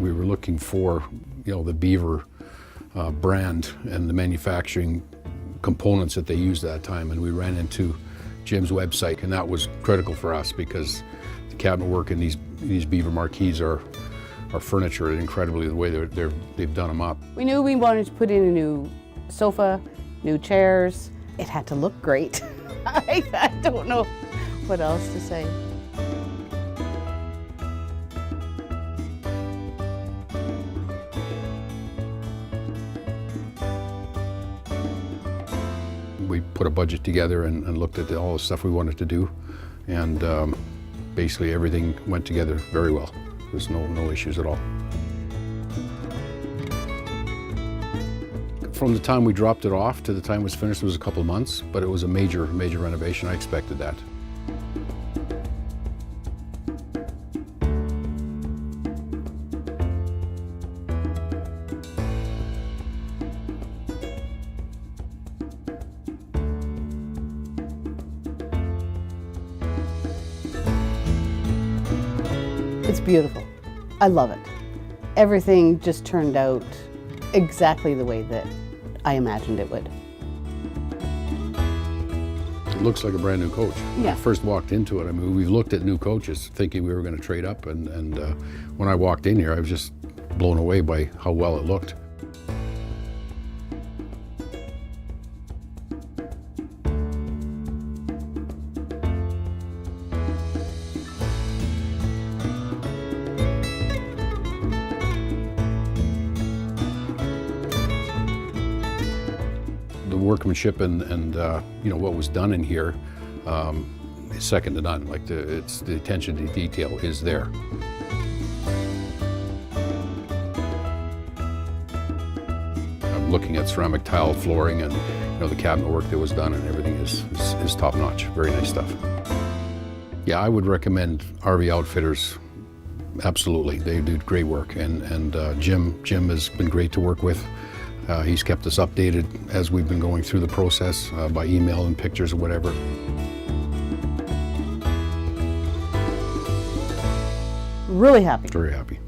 we were looking for, the Beaver brand and the manufacturing components that they used at that time, and we ran into Jim's website, and that was critical for us because the cabinet work in these Beaver marquees are furniture incredibly the way they've done them up. We knew we wanted to put in a new sofa, new chairs. It had to look great. I don't know what else to say. We put a budget together and looked at all the stuff we wanted to do, and basically everything went together very well. There's no issues at all. From the time we dropped it off to the time it was finished, it was a couple of months, but it was a major renovation. I expected that. It's beautiful. I love it. Everything just turned out exactly the way that I imagined it would. It looks like a brand new coach. Yeah. When I first walked into it, I mean, we looked at new coaches thinking we were going to trade up, and when I walked in here, I was just blown away by how well it looked. The workmanship and what was done in here is second to none. Like the attention to detail is there. I'm looking at ceramic tile flooring, and the cabinet work that was done, and everything is top notch. Very nice stuff. Yeah, I would recommend RV Outfitters. Absolutely, they do great work, and Jim has been great to work with. He's kept us updated as we've been going through the process by email and pictures or whatever. Really happy. Very happy.